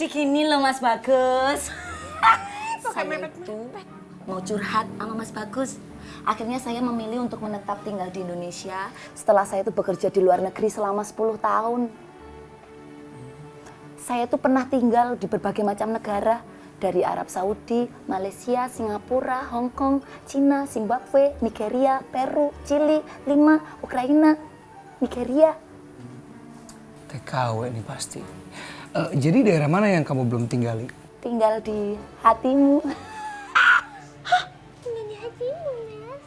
Jadi gini loh Mas Bagus. Pakai Saya mepet. itu mau curhat sama Mas Bagus. Akhirnya saya memilih untuk menetap tinggal di Indonesia setelah saya itu bekerja di luar negeri selama 10 tahun. Saya itu pernah tinggal di berbagai macam negara, dari Arab Saudi, Malaysia, Singapura, Hong Kong, Cina, Zimbabwe, Nigeria, Peru, Chili, Lima, Ukraina, Nigeria. TKW nih pasti. Jadi daerah mana yang kamu belum tinggali? Tinggal di hatimu. Tinggal di hatimu, Mas.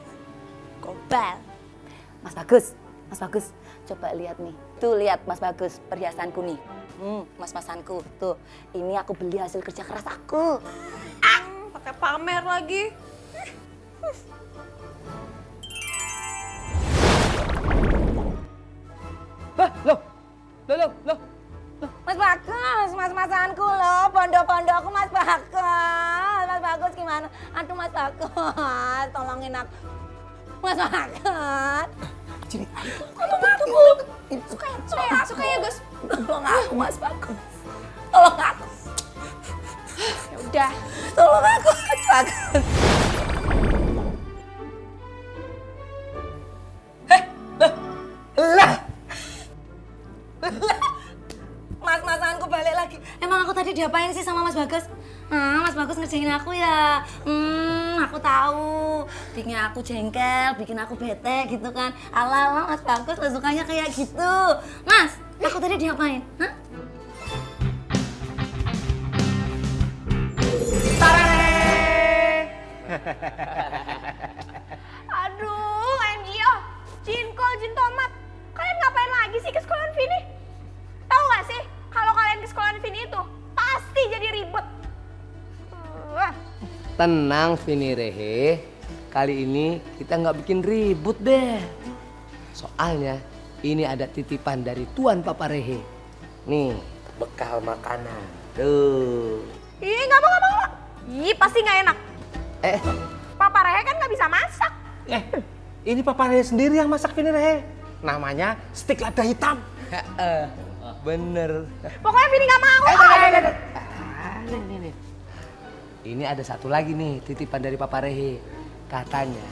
Gobal. Mas Bagus, coba lihat nih. Tuh lihat Mas Bagus, perhiasanku nih. Mas-masanku, tuh. Ini aku beli hasil kerja keras aku. Pakai pamer lagi. Loh. Mas Bagus, mas-masanku loh, pondok-pondokku Mas Bagus. Mas Bagus gimana? Aduh Mas Bagus, tolongin aku. Mas Bagus. Sini. Suka ya, Gus. Tolong aku Mas Bagus. Tolong aku. Ya udah. Tolong aku Mas Bagus. Mas-masanku balik lagi. Emang aku tadi diapain sih sama Mas Bagus? Mas Bagus ngerjain aku ya. Aku tahu. Bikin aku jengkel, bikin aku bete gitu kan. Ala-ala Mas Bagus lo sukanya kayak gitu. Mas, aku tadi diapain? Hah? Aduh, NGO. Jinkol, Jin Tomat. Kalian ngapain lagi sih ke sekolahan Vini? Tahu nggak sih, kalau kalian ke sekolahan Vini itu pasti jadi ribet. Tenang Vini Rehe, kali ini kita nggak bikin ribut deh. Soalnya ini ada titipan dari Tuan Papa Rehe. Nih, bekal makanan. Tuh. Ih, nggak mau. Ih, pasti nggak enak. Eh, Papa Rehe kan nggak bisa masak. Ini Papa Rehe sendiri yang masak Vini Rehe. Namanya stik lada hitam. bener. Pokoknya Vini nggak mau. Nih. Ini ada satu lagi nih titipan dari Papa Rehe. Katanya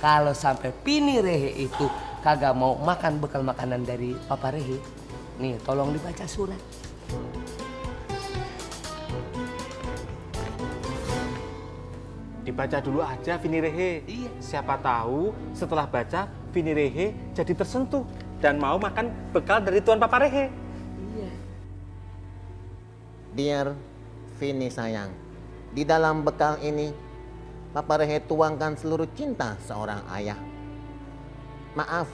kalau sampai Vini Rehe itu kagak mau makan bekal makanan dari Papa Rehe, nih tolong dibaca surat. Dibaca dulu aja Vini Rehe. Iya. Siapa tahu setelah baca Vini Rehe jadi tersentuh dan mau makan bekal dari Tuan Papa Rehe. Iya. Dear Vini sayang, di dalam bekal ini Papa Rehe tuangkan seluruh cinta seorang ayah. Maaf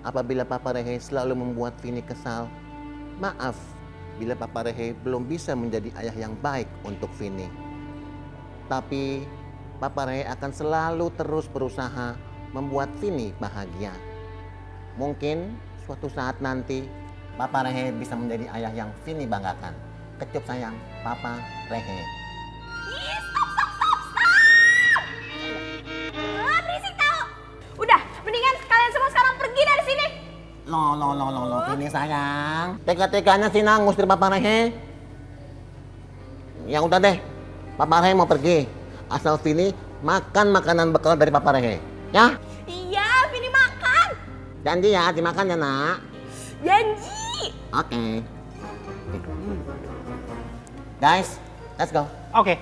apabila Papa Rehe selalu membuat Vini kesal. Maaf bila Papa Rehe belum bisa menjadi ayah yang baik untuk Vini. Tapi Papa Rehe akan selalu terus berusaha membuat Vini bahagia. Mungkin suatu saat nanti Papa Rehe bisa menjadi ayah yang Vini banggakan. Kecup sayang, Papa Rehe. Berisik tau. Udah, mendingan kalian semua sekarang pergi dari sini. Loh, Vini sayang. Tega-teganya sih ngusir Papa Rehe. Ya udah deh, Papa Rehe mau pergi. Asal Vini makan makanan bekal dari Papa Rehe. Ya? Iya, Vini makan. Janji ya, dimakan ya nak. Janji. Oke. Guys, let's go. Oke.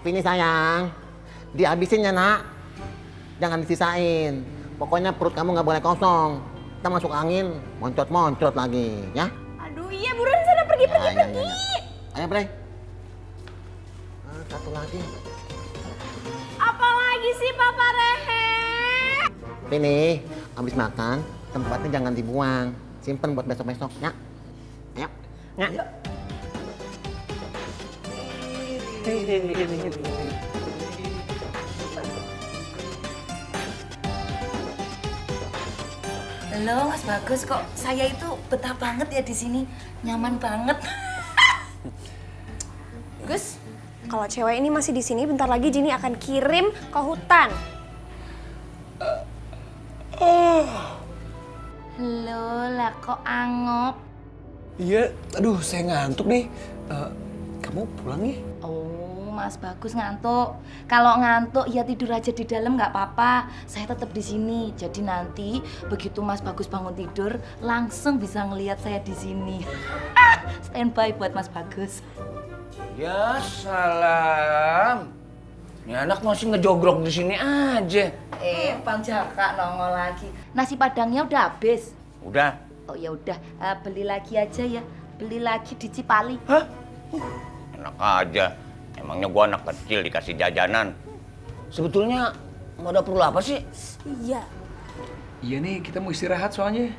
Vini sayang, dihabisin ya nak. Jangan disisain. Pokoknya perut kamu nggak boleh kosong. Kita masuk angin, moncot-moncot lagi, ya? Aduh iya, buruan sana pergi. Ya. Ayo, Bre. Satu lagi. Apa lagi sih Papa Rehe? Vini, habis makan, tempatnya jangan dibuang. Simpen buat besok-besok, ya? Ayo. Ya. Loh Mas Bagus, kok saya itu betah banget ya di sini. Nyaman banget. Gus, kalau cewek ini masih di sini, bentar lagi Jini akan kirim ke hutan. Loh lah kok angop. Iya, aduh saya ngantuk nih. Kamu pulang ya? Oh, Mas Bagus ngantuk. Kalau ngantuk ya tidur aja di dalam nggak apa-apa. Saya tetap di sini. Jadi nanti begitu Mas Bagus bangun tidur, langsung bisa ngelihat saya di sini. Standby buat Mas Bagus. Ya salam. Ini anak masih ngejogrok di sini aja. Bang Jaka nongol lagi. Nasi padangnya udah habis. Udah. Oh ya udah, beli lagi aja ya. Beli lagi di Cipali. Hah? Enak aja. Emangnya gua anak kecil dikasih jajanan. Sebetulnya mau ada perlu apa sih? Iya. Iya nih, kita mau istirahat soalnya.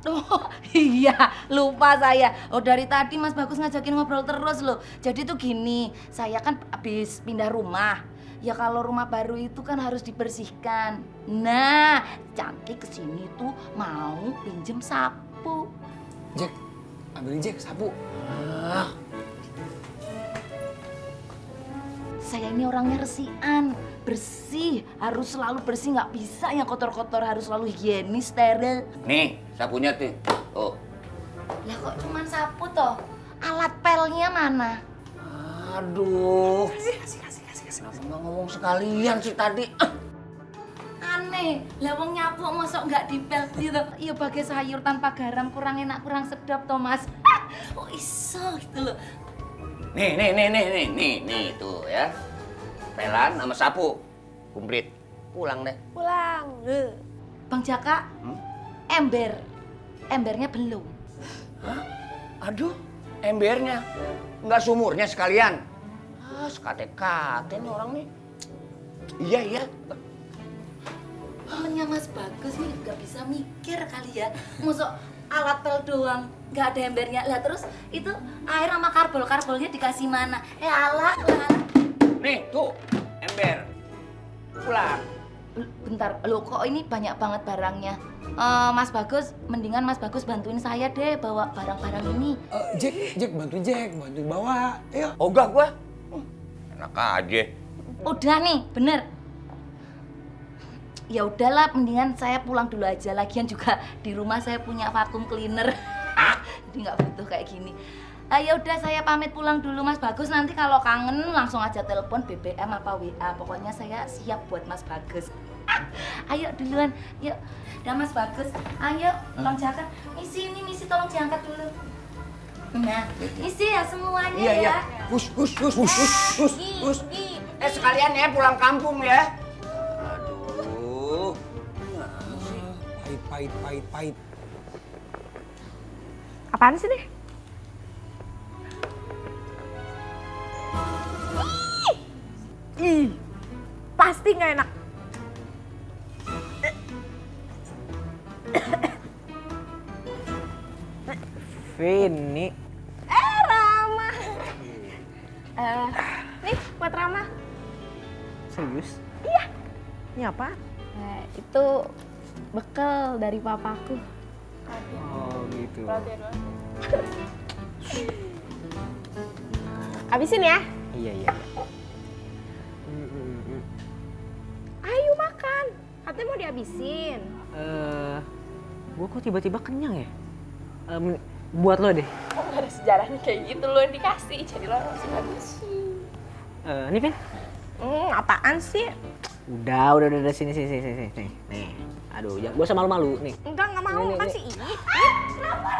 Oh iya, lupa saya. Oh dari tadi Mas Bagus ngajakin ngobrol terus loh. Jadi tuh gini, saya kan habis pindah rumah. Ya kalau rumah baru itu kan harus dibersihkan. Nah, Cantik kesini tuh mau pinjem sapu. Jack, ambilin Jack sapu. Saya ini orangnya resian, bersih, harus selalu bersih, nggak bisa yang kotor-kotor, harus selalu higienis, steril. Nih, sapunya tuh. Oh, Lah kok cuma sapu toh? Alat pelnya mana? Aduh. Kenapa nggak ngomong sekalian sih tadi? Aneh, lah wong nyapu mosok nggak dipel gitu. Iya bagai sayur tanpa garam kurang enak, kurang sedap toh Mas. Oh iso gitu loh. nih tuh ya. Pelan sama sapu. Kumplit. Pulang deh. Pulang. Bang Jaka, embernya belum. Aduh, embernya. Nggak sumurnya sekalian. Sekate-kate nih orang nih. Iya. Temennya Mas Bagus nih nggak bisa mikir kali ya. Mosok alat pel doang, nggak ada embernya. Lah terus itu air sama karbol-karbolnya dikasih mana? Alah. Nih, tuh. Ember. Pulang. Bentar, lo kok ini banyak banget barangnya. Mas Bagus, mendingan Mas Bagus bantuin saya deh bawa barang-barang ini. Jack, bantuin bawa. Ayo. Ogah gua. Enak aja. Udah nih, bener. Ya udahlah, mendingan saya pulang dulu aja. Lagian juga di rumah saya punya vacuum cleaner. Jadi nggak butuh kayak gini. Ya udah saya pamit pulang dulu Mas Bagus. Nanti kalau kangen langsung aja telepon BBM apa WA. Pokoknya saya siap buat Mas Bagus. Ayo duluan, yuk. Udah Mas Bagus. Ayo, Bang Jaka. Misi tolong diangkat dulu. Nah, isi ya semuanya ya. Hus. Sekalian ya pulang kampung ya. Aduh. Pahit. Apaan sih nih? Pasti nggak enak. Vini. Rama. Nih buat Rama. Serius? Iya. Ini apa? Nah, itu bekal dari papaku. Oh gitu. Habisin ya. Iya. Ayo makan. Katanya mau dihabisin. Gua kok tiba-tiba kenyang ya? Buat lo deh. Oh, gak ada sejarahnya kayak gitu, lo yang dikasih, jadi lo harus habisin. Nih Vin. Apaan sih? Udah sini. Nih. Aduh, jangan gua usah malu-malu nih. Enggak mau Nih, makan nih. sih. Kenapa?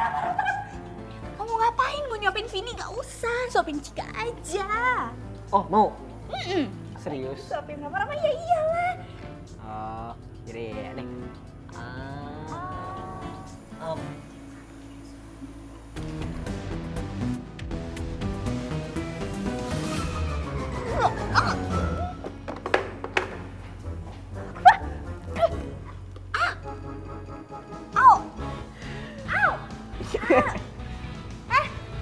Kamu ngapain mau nyuapin Vini? Gak usah, suapin Cika aja. Oh, mau? Serius? Suapin sama Rama, ya iyalah. Oh, jadi ya nih.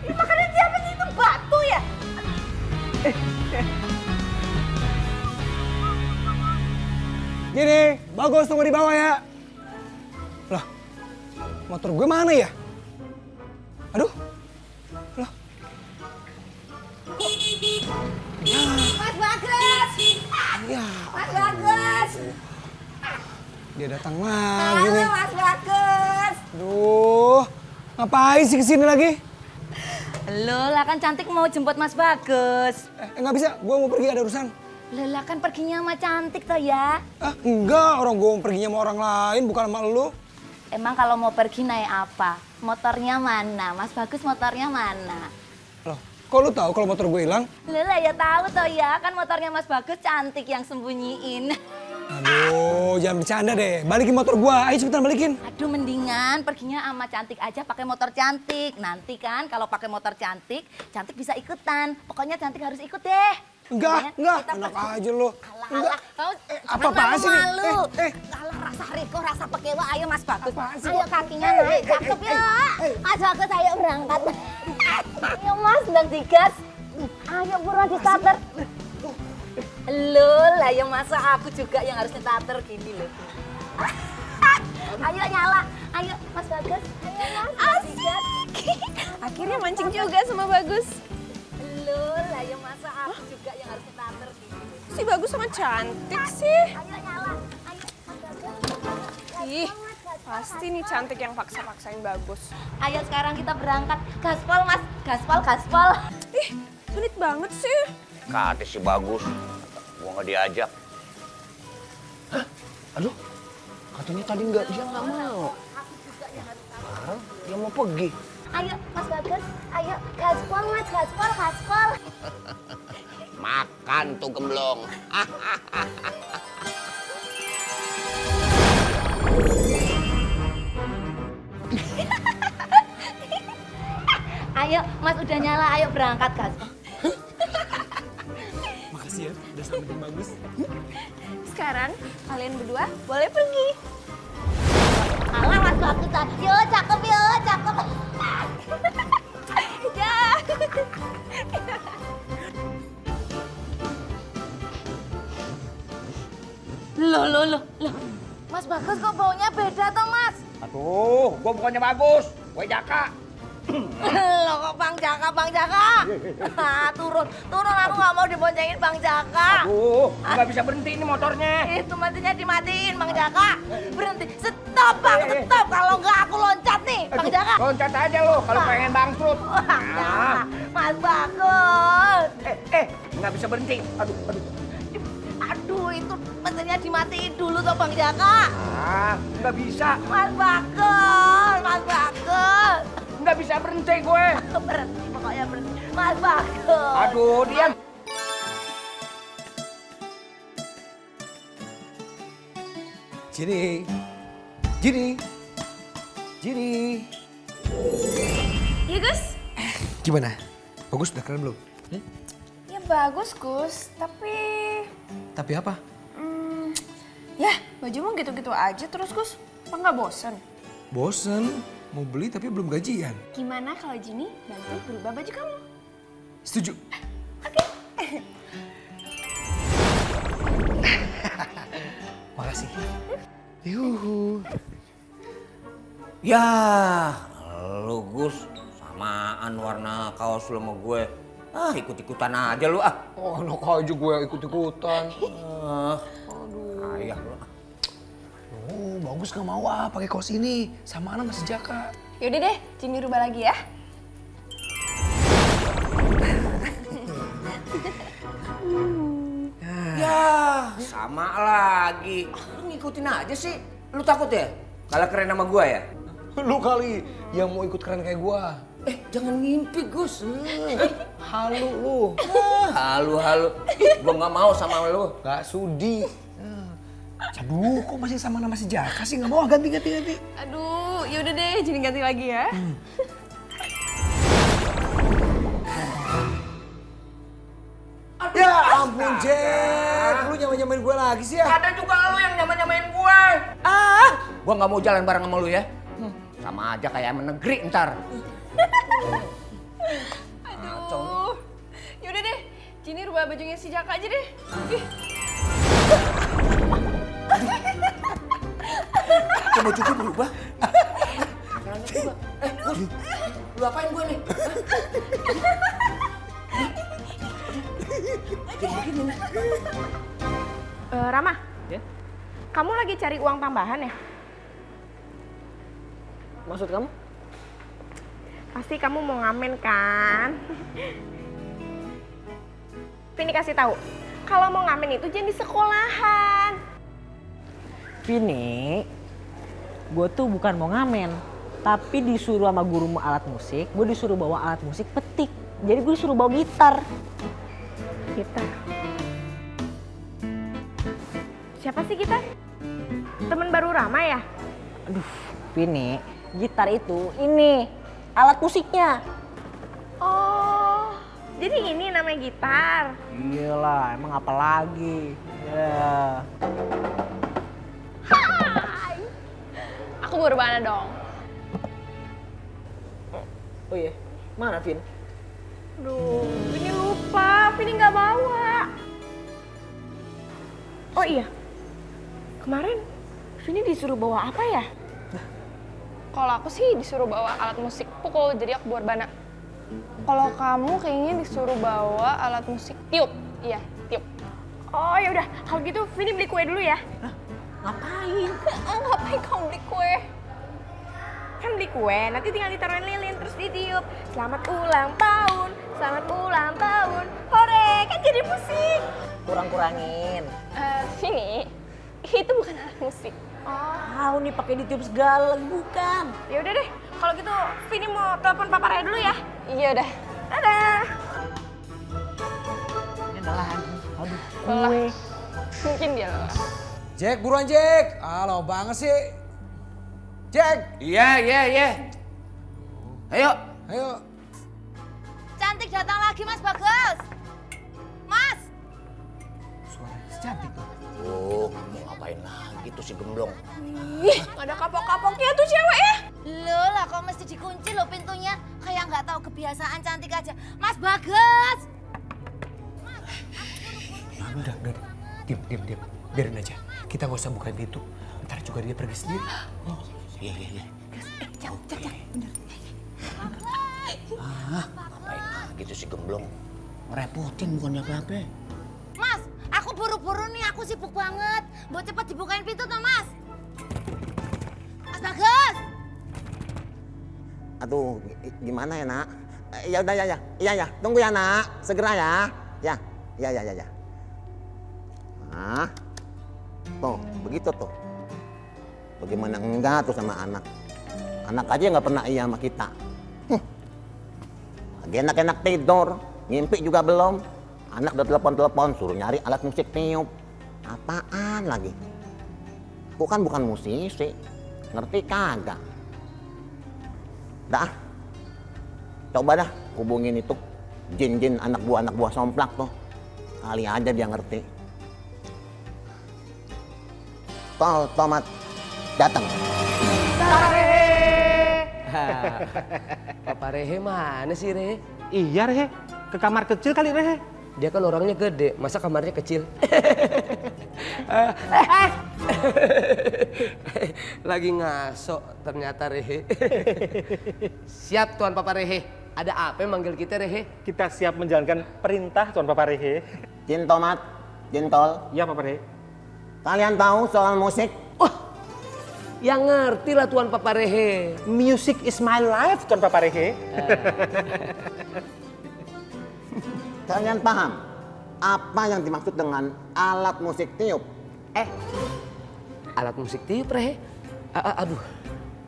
Ini makanan siapa sih? Itu batu ya? Gini, Bagus tunggu di bawah ya. Lah, motor gue mana ya? Aduh. Lah. Mas Bagus! Ya, Mas Bagus! dia datang lagi nih. Mas Bagus! Aduh, Ngapain sih kesini lagi? Lo lah kan Cantik mau jemput Mas Bagus. Nggak bisa, gue mau pergi ada urusan. Lah kan perginya sama Cantik toh ya. Enggak, orang gue mau perginya sama orang lain, bukan sama lu. Emang kalau mau pergi naik apa? Motornya mana? Mas Bagus motornya mana? Loh, kok lu tahu kalau motor gue hilang? Lah ya tahu toh ya, kan motornya Mas Bagus Cantik yang sembunyiin. Aduh, jangan bercanda deh. Balikin motor gue, ayo cepetan balikin. Aduh mendingan perginya sama Cantik aja pakai motor Cantik. Nanti kan kalau pakai motor Cantik, Cantik bisa ikutan. Pokoknya Cantik harus ikut deh. Enggak, enak aja lo. Alah, Apa-apaan sih nih? malu. Alah rasa Riko, rasa pekewa, ayo Mas Bagus. Apaan sih? Ayo kakinya naik, cakep ya. Mas Bagus ayo berangkat. Ayo Mas, sedang digas. Ayo buruan di starter. Loh, lah ya masa aku juga yang harus starter gini loh. Ayo nyala, ayo Mas Bagus. Ayo Mas, digas. Akhirnya mancing juga sama Bagus. Loh, lah ya masa aku juga yang harus starter gini loh. Si Bagus sama Cantik sih. Ayo nyala, ayo Mas Bagus. Ih, pasti nih Cantik yang paksa-paksain Bagus. Ayo sekarang kita berangkat. Gaspol Mas, gaspol. Ih, sulit banget sih. Kata si Bagus, gua nggak diajak. Aduh, katanya tadi dia nggak mau. Sekarang dia mau pergi. Ayo Mas Bagus, ayo gaspol Mas, gaspol. Makan tuh gemblong. Ayo Mas udah nyala, ayo berangkat gaspol. Makasih ya, udah selamatin Bagus. Sekarang kalian berdua boleh pergi. Alah Mas Bagus, yo cakep. Ya. Loh. Mas Bagus kok baunya beda toh Mas? Aduh, gua bukannya Bagus, gua Jaka. Loh kok Bang Jaka? Turun, aku nggak mau diboncengin Bang Jaka. Aduh, nggak bisa berhenti ini motornya. Itu matinya dimatiin Bang Jaka. Berhenti, stop Bang, stop. Kalau nggak aku loncat nih Bang Jaka. Loncat aja lo kalau pengen bangkrut. Bang Jaka, Mas Bagus. Nggak bisa berhenti. Aduh, itu mesinnya dimatiin dulu tuh Bang Jaka. Nggak bisa. Mas Bagus. Nggak bisa berhenti gue. Berhenti, pokoknya berhenti. Mas Bagus. Aduh, diam. Jadi. Iya Gus? Gimana? Bagus udah keren belum? Ya bagus Gus, tapi... Tapi apa? Ya bajumu gitu-gitu aja terus Gus. Apa nggak bosen? Bosen, mau beli tapi belum gajian. Gimana kalau Jini bantu berubah baju kamu? Setuju. Oke. Makasih. Yuhu. Ya, lu Gus samaan warna kaos lu sama gue. Ikut-ikutan aja lu ah. Oh, enak aja gue ikut-ikutan. Aduh. Ayah lu. Oh, Bagus gak mau pakai kaos ini. Samaan sama si Jaka. Yaudah deh, Jini rubah lagi ya. Ya, sama lagi. Lu ngikutin aja sih. Lu takut ya? Kalah keren sama gue ya? Lu kali yang mau ikut keren kayak gue. Jangan ngimpi Gus. Halu lu. Halu. Gue nggak mau sama lu. Gak sudi. Aduh, kok masih sama nama si Jaka sih? Gak mau ganti. Aduh, yaudah deh, Jini ganti lagi ya. Ya ampun, Jack. Lu nyamain gue lagi sih ya? Ada juga lu yang nyamain gue. Gue nggak mau jalan bareng sama lu ya. Sama aja kayak sama negeri ntar. Aduh. Yaudah deh, Jini rubah bajunya si Jaka aja deh. Ih. Kok baju gue berubah? Gus, lu apain gue nih? Rama, Ya? kamu lagi cari uang tambahan ya? Maksud kamu? Pasti kamu mau ngamen kan? Vini kasih tahu, kalau mau ngamen itu jangan di sekolahan. Vini, gue tuh bukan mau ngamen, tapi disuruh sama gurumu alat musik, gue disuruh bawa alat musik petik. Jadi gue disuruh bawa gitar. Gitar. Siapa sih gitar? Temen baru Rama ya? Aduh, Vini, gitar itu ini alat musiknya. Oh, jadi ini namanya gitar. Iyalah, emang apa lagi? Ya. Hai. Aku berbana dong. Oh iya, mana Vin? Aduh, Vini lupa, Vini nggak bawa. Oh iya, kemarin Vini disuruh bawa apa ya? Kalau aku sih disuruh bawa alat musik pukul, jadi aku berbana. Kalau kamu kayaknya disuruh bawa alat musik tiup. Iya, tiup. Oh ya udah, kalau gitu Vini beli kue dulu ya. Ngapain? Ngapain kamu beli kue? Kan beli kue, nanti tinggal ditaruhin lilin terus ditiup. Selamat ulang tahun, selamat ulang tahun. Hore, kan jadi musik. Kurang-kurangin. Vini, itu bukan alat musik. Tahu nih pakai ditiup segala, bukan. Ya udah deh, kalau gitu Vini mau telepon Papa Raya dulu ya. Iya udah. Dadah. Ini adalah lagi. Aduh, Lelah. kue. Mungkin dia lelah. Jack, buruan Jack. Lama banget sih. Jack, Iya. Ayo. ayo. Cantik datang lagi Mas Bagus. Mas. Suara cantik tuh. Oh, mau ngapain lagi tuh si gemblong? Ih, ada kapok-kapoknya tuh cewek ya. Loh lah kok mesti dikunci loh pintunya. Kayak nggak tahu kebiasaan cantik aja. Mas Bagus. Udah. Diam. Biarin aja. Kita nggak usah bukain pintu. Ntar juga dia pergi sendiri. Oh. Iya. Cak, bener. Ngapain lagi tuh si gemblong? Ngerepotin bukannya apa-apa. Mas, aku buru-buru nih, aku sibuk banget. Mau cepet dibukain pintu toh, Mas. Mas Bagus. Aduh, gimana ya nak? Ya udah ya. Tunggu ya nak, segera ya. Ya. Nah, tuh begitu tuh. Bagaimana enggak tuh sama anak? Anak aja nggak pernah iya sama kita. Lagi enak-enak tidur, ngimpi juga belum. Anak udah telepon, suruh nyari alat musik tiup. Apaan lagi? Aku kan bukan musisi, ngerti kagak? Dah, coba dah hubungin itu jin anak buah somplak tuh. Kali aja dia ngerti. Tomat datang. Papa Rehe mana sih Rehe? Iya Rehe, ke kamar kecil kali Rehe. Dia kan orangnya gede, masa kamarnya kecil? Lagi ngaso ternyata Rehe. Siap Tuan Papa Rehe. Ada apa yang manggil kita Rehe? Kita siap menjalankan perintah Tuan Papa Rehe. Jin tomat, jintol. Iya Papa Rehe. Kalian tahu soal musik? Yang ngerti lah Tuan Papa Rehe. Music is my life Tuan Papa Rehe. Kalian paham apa yang dimaksud dengan alat musik tiup? Alat musik tiup Rehe? Aduh,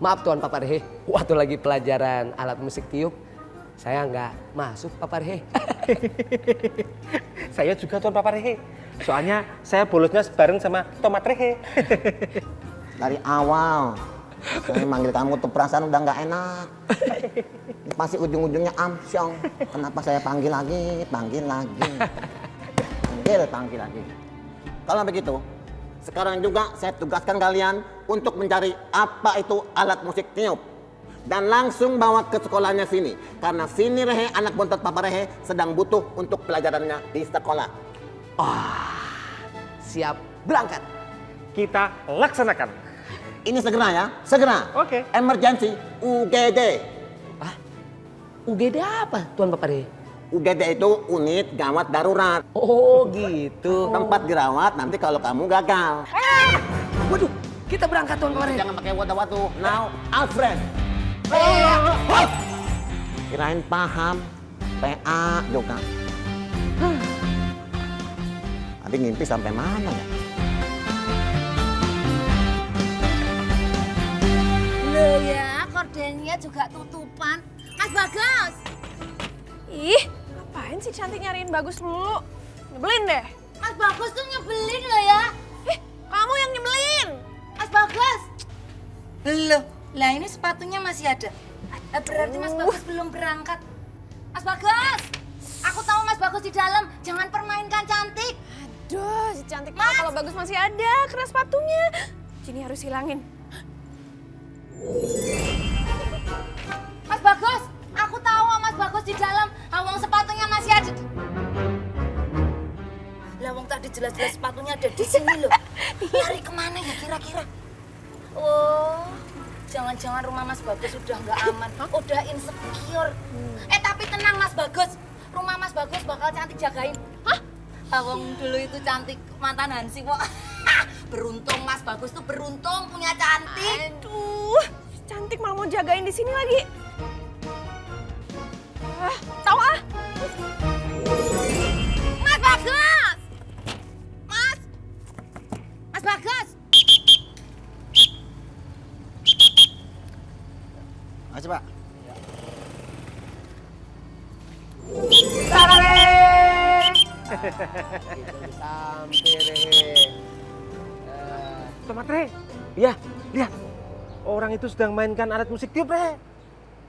maaf Tuan Papa Rehe. Waktu lagi pelajaran alat musik tiup, saya nggak masuk Papa Rehe. Saya juga Tuan Papa Rehe. Soalnya saya bolosnya bareng sama Tomat Rehe. Dari awal saya manggil kamu tuh perasaan udah nggak enak. Pasti ujung-ujungnya amsyong. Kenapa saya panggil lagi? Panggil lagi. Kalau begitu, sekarang juga saya tugaskan kalian untuk mencari apa itu alat musik tiup. Dan langsung bawa ke sekolahnya Vini. Karena Vini Rehe, anak bontot Papa Rehe, sedang butuh untuk pelajarannya di sekolah. Siap berangkat. Kita laksanakan. Ini segera ya, segera. Oke. Emergency UGD. UGD apa Tuan Papa Rehe? UGD itu unit gawat darurat. Oh gitu. Tempat dirawat nanti kalau kamu gagal. Waduh, kita berangkat Tuan Papa Rehe. Jangan pakai watu-watu. Now, Alfred. Kirain paham. PA juga. Tadi ngimpi sampai mana ya? Loh ya, kordennya juga tutupan. Mas Bagas! Ih, ngapain sih Cantik nyariin Bagus dulu? Nyebelin deh. Mas Bagas tuh nyebelin loh ya. Kamu yang nyebelin. Mas Bagas! Loh, lah ini sepatunya masih ada. Berarti Mas Bagas belum berangkat. Mas Bagas! Aku tahu Mas Bagas di dalam. Jangan permainkan Cantik. Aduh, si Cantik malah kalau Bagus masih ada kena sepatunya. Jadi harus hilangin. Mas Bagas! Aku tahu Mas Bagas di dalam. Awang sepatunya masih ada. Lawang tadi jelas-jelas sepatunya ada di sini loh. Lari kemana ya kira-kira? Oh, jangan-jangan rumah Mas Bagus udah nggak aman, udah insecure. Tapi tenang Mas Bagus, rumah Mas Bagus bakal Cantik jagain. Hah? Awang dulu itu Cantik mantan Hansi kok. Beruntung Mas Bagus tuh beruntung punya Cantik. Aduh, Cantik malah mau jagain di sini lagi. Tahu ah? Mas Bagus! Mas Bagus! Ayo Pak. Sampai Rehe. Tomat Re. Iya, lihat. Orang itu sedang mainkan alat musik tiup, Re.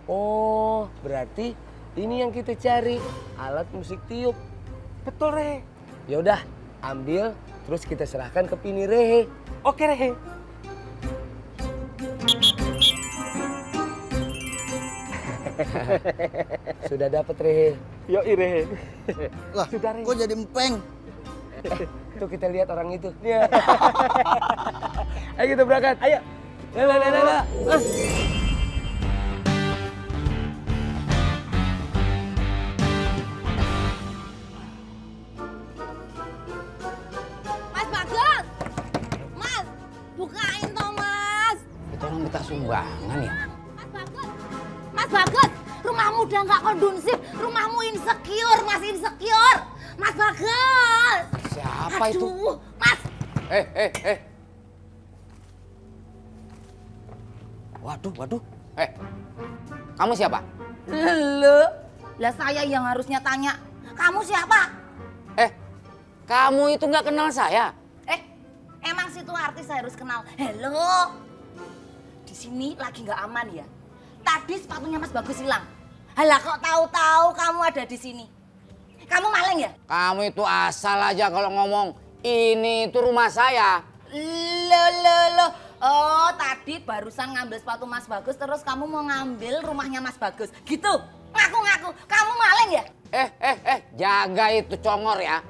Oh, berarti ini yang kita cari, alat musik tiup. Betul, Re. Ya udah, ambil terus kita serahkan ke Pini Rehe. Oke, Re. Sudah dapat Rehe. Yuk, Re. Lah, Sudah, Re. kok jadi empeng? Tuh kita lihat orang itu. Iya. Ayo kita berangkat. Ayo. Lala. Mas Bagus! Mas! Bukain toh Mas! Itu orang minta sumbangan ya? Mas Bagus! Mas Bagus! Rumahmu udah nggak kondusif, rumahmu insecure, Mas insecure! Mas Bagus! Siapa itu? Aduh, Mas! Waduh. Kamu siapa? Lele, lah saya yang harusnya tanya, kamu siapa? Kamu itu nggak kenal saya? Emang situ artis saya harus kenal. Halo, di sini lagi nggak aman ya. Tadi sepatunya Mas Bagus hilang. Halah kok tahu-tahu kamu ada di sini? Kamu maling ya? Kamu itu asal aja kalau ngomong. Ini itu rumah saya. Loh. Oh, tadi barusan ngambil sepatu Mas Bagus, terus kamu mau ngambil rumahnya Mas Bagus. Gitu? Ngaku-ngaku. Kamu maling ya? Jaga itu congor ya.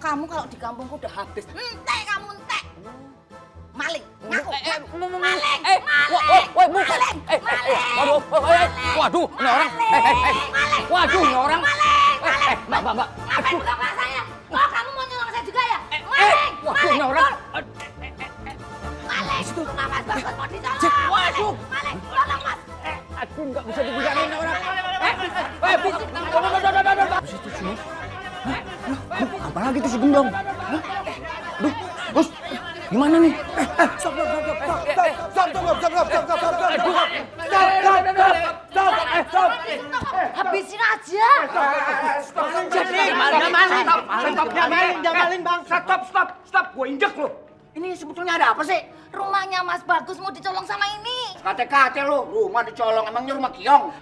Kamu kalau di kampungku udah habis. Entek kamu, entek. Maling. Ngaku. Maling. Woi, bukan. Waduh, ini orang. Waduh, ini orang. Mbak. Ngapain buka kelas saya? Oh, kamu mau nyolong saya juga ya? Maling. Waduh, ini orang. Maling. Rumah Mas Bagus mau dicolong. Waduh. Maling. Tolong Mas. Aduh, nggak bisa dibilangin orang. Apalagi tuh si Gendong? Duh, Bos, gimana nih? Stop. Habisin aja. Maling, Bang. Stop. Gue injek lo. Ini sebetulnya ada apa sih? Rumahnya Mas Bagus mau dicolong sama ini. Kate-kate lo, rumah dicolong. Emangnya rumah Kiong?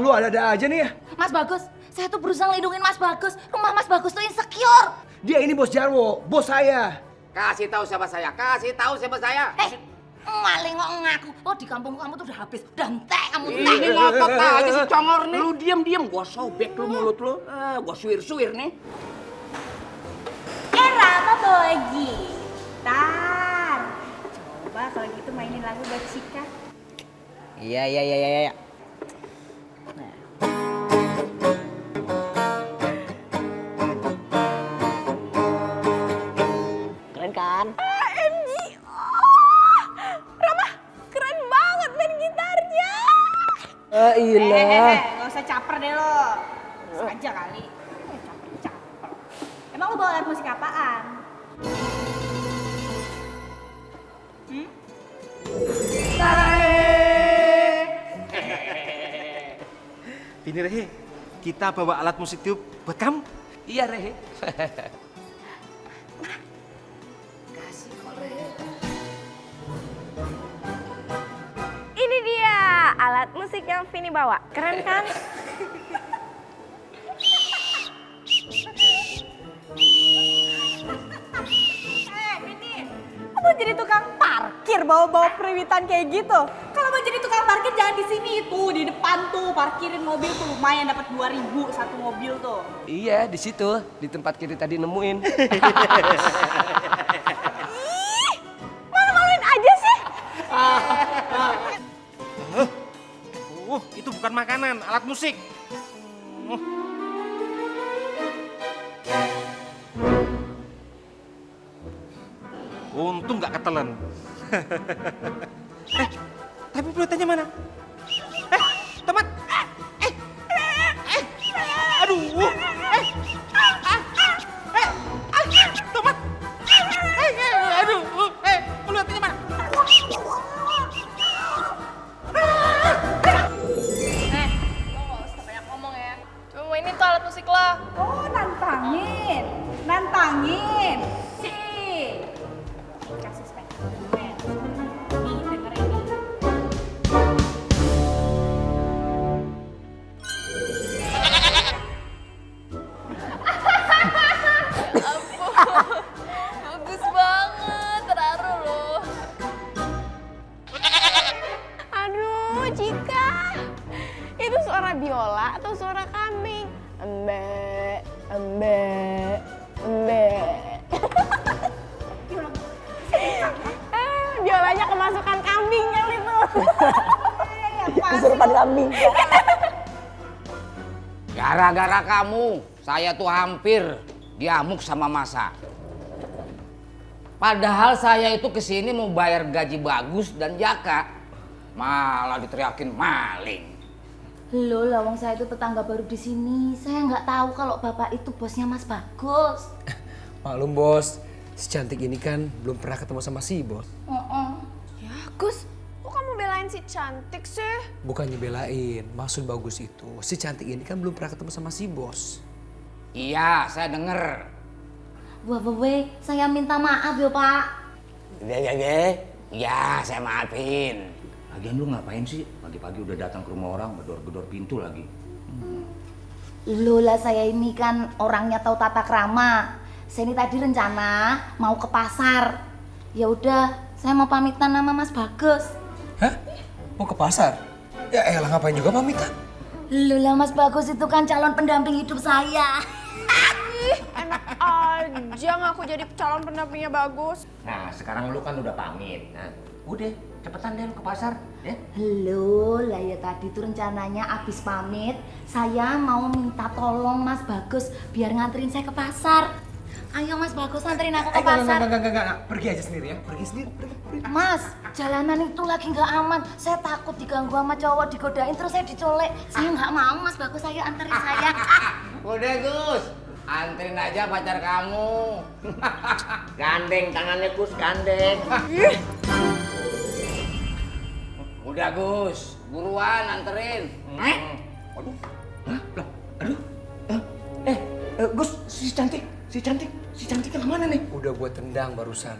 Lu ada aja nih ya. Mas Bagus, saya tuh berusaha ngelindungin Mas Bagus. Rumah Mas Bagus tuh insecure. Dia ini bos Jarwo, bos saya. Kasih tahu siapa saya. Maling kok ngaku. Oh, di kampung kamu tuh udah habis. Udah entek kamu. Ini ngotot aja si congor nih. Lu diem. Gua sobek lu mulut lu. Gua suir-suir nih. Rama bawa gitar. Coba kalau gitu mainin lagu buat Cika. Iya. Keren kan? AMG. Rama, keren banget main gitarnya. Ilah. deh lo. Sengaja kali. Caper. Emang lo bawa alat musik apaan? Vini Rehe, kita bawa alat musik tiup buat kamu. Iya Rehe. Ini dia alat musik yang Vini bawa. Keren kan? Vini, kamu jadi tukang parkir bawa-bawa periwitan kayak gitu? Kalau mau jadi tukang parkir jangan di sini itu, di depan tuh parkirin mobil tuh lumayan dapat 2.000 satu mobil tuh. Iya, di situ, di tempat kiri tadi nemuin. Ih, malu-maluin aja sih. Itu bukan makanan, alat musik. Untung nggak ketelan. Tapi pulpennya mana? Tomat. Aduh. Tomat. Aduh. Pulpennya mana? Lo gak usah banyak ngomong ya. Cuma mainin tuh alat musik lah. Oh, nantangin. Sih. Kasih spektakuler. Nih, dengerin nih. Bagus banget, terharu loh. Aduh, Cika. Itu suara biola atau suara kambing? Embe. Biolanya kemasukan kambing kali itu. Kesurupan kambing. Gara-gara kamu, saya tuh hampir diamuk sama masa. Padahal saya itu kesini mau bayar gaji bagus dan jaka, malah diteriakin maling. Loh, lawang saya itu tetangga baru di sini. Saya nggak tahu kalau bapak itu bosnya Mas Bagus. Maklum bos, si cantik ini kan belum pernah ketemu sama si bos. Ya, Gus, kok kamu belain si cantik sih? Bukannya belain, maksud bagus itu si cantik ini kan belum pernah ketemu sama si bos. Iya, saya denger. Wah, saya minta maaf ya Pak. Ya, saya maafin. Lagian lu ngapain sih? Pagi-pagi udah datang ke rumah orang, gedor-gedor pintu lagi. Lola, saya ini kan orangnya tahu tata krama. Saya ini tadi rencana mau ke pasar. Ya udah, saya mau pamitan sama Mas Bagus. Hah? Mau ke pasar? Ya elah ngapain juga pamitan? Lola, Mas Bagus itu kan calon pendamping hidup saya. Enak aja ngaku jadi calon pendampingnya Bagus. Nah, sekarang lu kan udah pamit. Nah, udah, cepetan deh lu ke pasar, ya. Halo, lah ya tadi tuh rencananya abis pamit saya mau minta tolong Mas Bagus biar nganterin saya ke pasar. Ayo Mas Bagus nganterin aku ke pasar. Enggak. Pergi aja sendiri ya, pergi sendiri. Mas, jalanan itu lagi nggak aman. Saya takut diganggu sama cowok, digodain terus saya dicolek. Saya nggak mau Mas Bagus, ayo anterin saya. Udah Gus, anterin aja pacar kamu. Gandeng tangannya Gus, gandeng. Udah Gus, buruan anterin. Gus, si cantik kemana nih? Udah gua tendang barusan.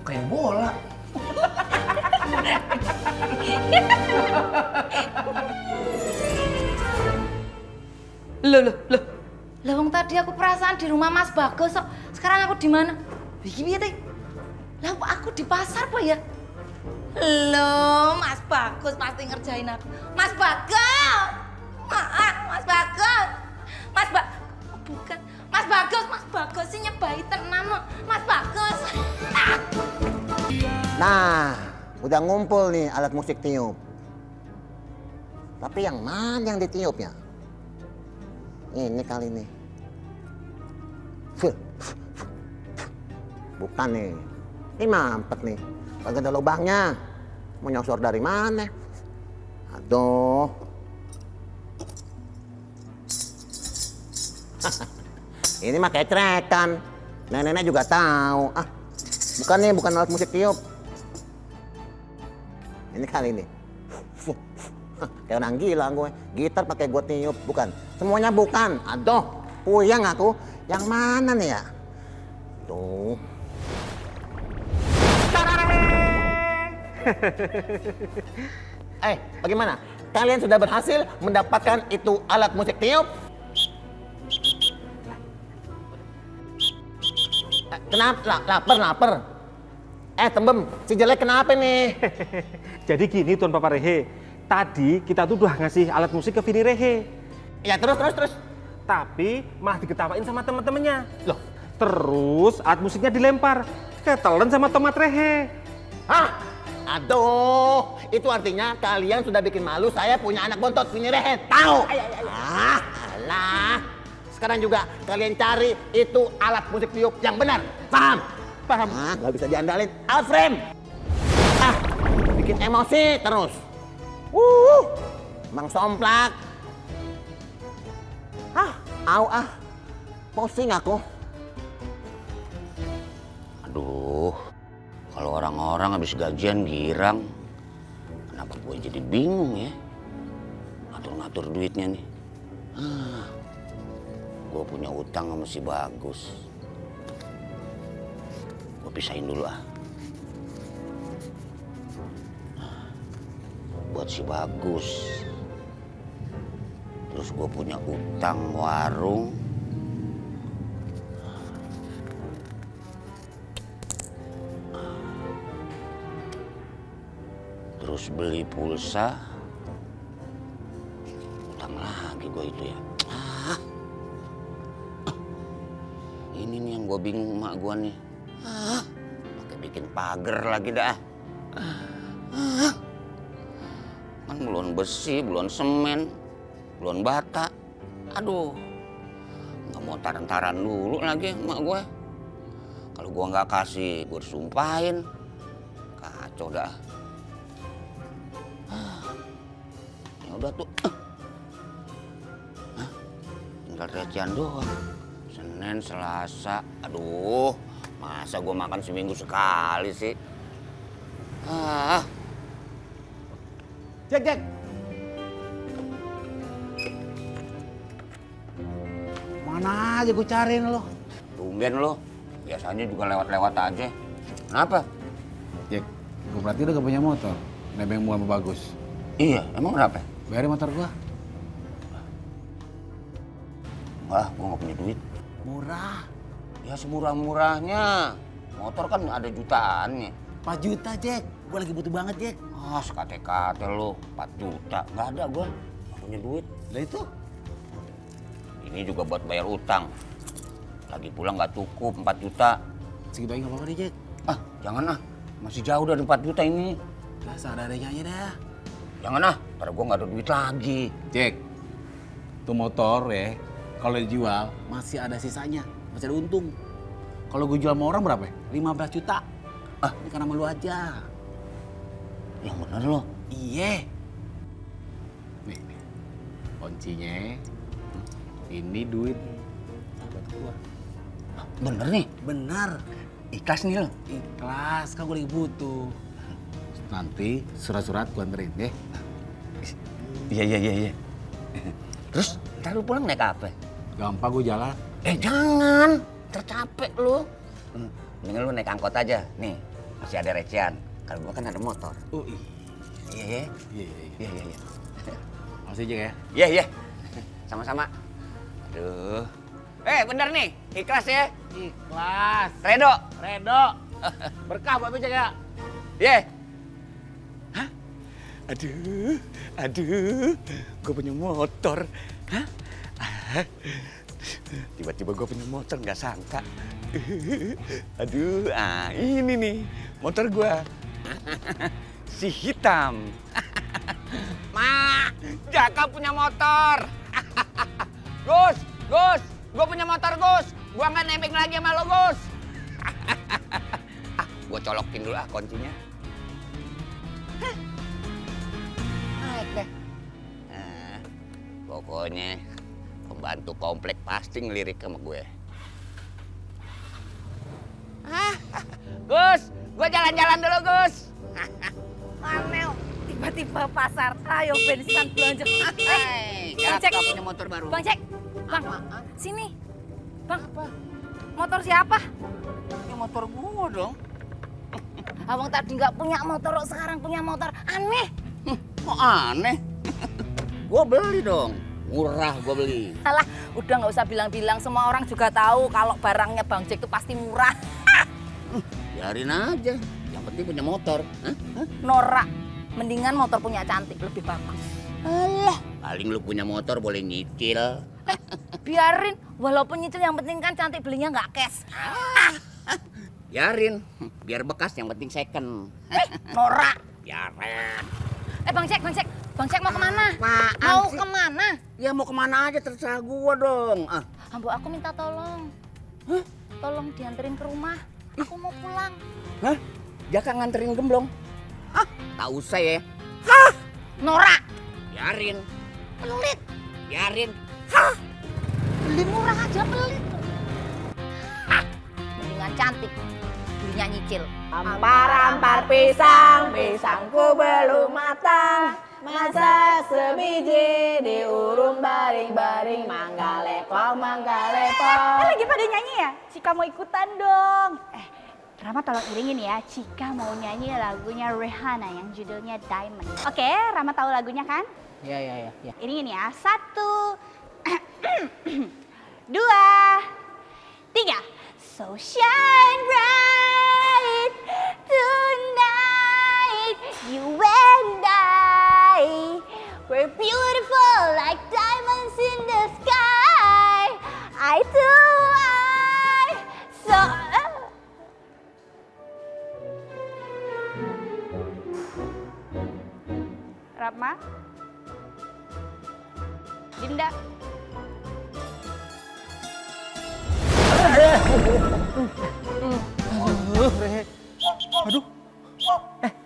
Kayak bola. Loh. Wong tadi aku perasaan di rumah Mas Bagus kok. Sekarang aku di mana? Iki piye teh? Lah aku di pasar apa ya? Loh, Mas Bagus pasti ngerjain aku. Mas Bagus! Mas Bagus! Bukan. Mas Bagus sih nyebai tenan loh. Mas Bagus! Nah, udah ngumpul nih alat musik tiup. Tapi yang mana yang ditiupnya? Ini kali nih. Bukan nih. Ini mampet nih. Kagak ada lubangnya. Mau nyosor dari mana? Aduh. Ini mah kecrekan. Nenek-nenek juga tahu. Ah, bukan alat musik tiup. Ini kali ini. Kayak orang gila gue. Gitar pakai gue tiup, bukan. Semuanya bukan. Aduh, puyeng aku. Yang mana nih ya? Tuh. Bagaimana? Kalian sudah berhasil mendapatkan itu alat musik tiup? Kenapa? Lapar. Tembem, si jelek kenapa nih? Jadi gini Tuan Papa Rehe, tadi kita tuh udah ngasih alat musik ke Vini Rehe. Ya terus. Tapi malah diketawain sama teman-temannya. Loh, terus alat musiknya dilempar, ketelan sama Tomat Rehe. Hah? Aduh, itu artinya kalian sudah bikin malu saya punya anak bontot Vini Rehe. Tahu? Alah. Sekarang juga kalian cari itu alat musik tiup yang benar. Paham? Paham. Nggak bisa diandalin. Alfrem. Bikin emosi terus. Mang Somplak. Pusing aku. Aduh, kalau orang-orang habis gajian girang, kenapa gue jadi bingung ya? Ngatur-ngatur duitnya nih. Gue punya utang sama si Bagus. Gue pisahin dulu ah. Buat si Bagus. Terus gue punya utang warung. Terus beli pulsa. Utang lagi gue itu ya. Ini nih yang gue bingung emak gue nih. Pakai bikin pagar lagi dah. Kan belum besi, belum semen, belum bata. Aduh, nggak mau taran-taran dulu lagi emak gue. Kalau gue nggak kasih, gue disumpahin. Kacau dah. Ya udah tuh. Tinggal recehan doang. Senin, Selasa, aduh, masa gue makan seminggu sekali sih? Jack. Mana aja gue cariin lo. Tumben lo, biasanya juga lewat-lewat aja. Kenapa? Jack, gue perhatiin udah gak punya motor. Nebeng mua sama Bagus. Iya, emang kenapa? Bayarin motor gue. Wah, gue gak punya duit. Murah. Ya semurah-murahnya. Motor kan ada jutaannya. 4 juta, Jack. Gue lagi butuh banget, Jack. Sekate-kate lo, 4 juta. Nggak ada gue, nggak punya duit. Lah itu? Ini juga buat bayar utang. Lagi pulang nggak cukup 4 juta. Segitu aja nggak apa-apa deh, Jack. Jangan ah. Masih jauh dari 4 juta ini. Lah, seadanya aja dah. Jangan ah, ntar gue nggak ada duit lagi. Jack, tuh motor ya, kalau dijual masih ada sisanya. Masih ada untung. Kalau gue jual sama orang berapa ya? 15 juta. Ini karena malu aja. Yang bener lo? Iya. Nih, kuncinya. Ini duit buat gua. Bener nih? Bener. Ikhlas nih lo? Ikhlas, kan gue lagi butuh. Nanti surat-surat gua anterin deh. Iya. Terus ntar lu pulang naik apa? Gampang gue jalan. Jangan, tercapek lu. Mendingan lu naik angkot aja. Nih, masih ada recehan. Kalau gua kan ada motor. Oh iya. Iya. Makasih aja ya. Iya. Sama-sama. Aduh. Bener nih, ikhlas ya? Ikhlas. Redo. Berkah buat lu ya. Iya. Aduh, gue punya motor. Tiba-tiba gue punya motor, nggak sangka. Aduh, ini nih motor gue. Si hitam. Ma, Jaka punya motor. Gus, gue punya motor Gus. Gue nggak nebeng lagi sama lo Gus. Gue colokin dulu kuncinya. Naik deh. Pokoknya Pembantu komplek pasti ngelirik sama gue. Gus, gue jalan-jalan dulu, Gus. Manel, tiba-tiba pasar. Ayo bensin belanja. Bang Cek. punya motor baru. Bang Cek, Bang, sini. Bang, motor siapa? Ini motor gue dong. Abang tadi nggak punya motor, sekarang punya motor. Aneh. Kok aneh? Gue beli dong. Murah gue beli. Alah, udah nggak usah bilang-bilang. Semua orang juga tahu kalau barangnya Bang Jack itu pasti murah. Biarin aja. Yang penting punya motor. Norak. Mendingan motor punya cantik, lebih bagus. Alah, paling lu punya motor boleh nyicil. Biarin, walaupun nyicil yang penting kan cantik, belinya nggak cash. Biarin, biar bekas yang penting second. Norak. Biarin. Bang Jack mau kemana? Apaan Mau sih? kemana? Ya mau kemana aja terserah gua dong. Ambo, aku minta tolong. Tolong dianterin ke rumah. Aku mau pulang. Hah? Jaka nganterin gemblong? Tak usah ya. Norak. Biarin. Pelit. Biarin. Beli murah aja pelit. Mendingan cantik. Belinya nyicil. Ampar-ampar pisang, pisangku belum matang. Masak sebiji diurung baring-baring, mangga lepong. Lagi pada nyanyi ya? Cika mau ikutan dong. Rama tolong iringin ya, Cika mau nyanyi lagunya Rihanna yang judulnya Diamond. Oke, Rama tahu lagunya kan? Ya. Iringin ya, 1, 2, 3. So shine bright tonight, you and I, we're beautiful like diamonds in the sky. Eye to eye, so. Rama, Dinda. Aduh.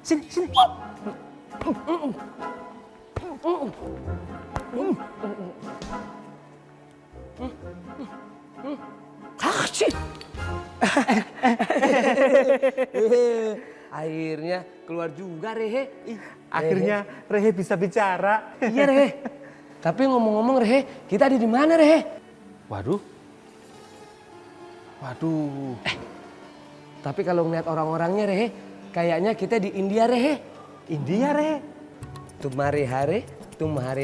Sini. Akhirnya keluar juga Rehe. Akhirnya Rehe bisa bicara. Iya Rehe. Tapi ngomong-ngomong Rehe, kita ada di mana Rehe? Waduh. Tapi kalau ngeliat orang-orangnya Rehe, kayaknya kita di India Rehe. India Rehe. Tumhare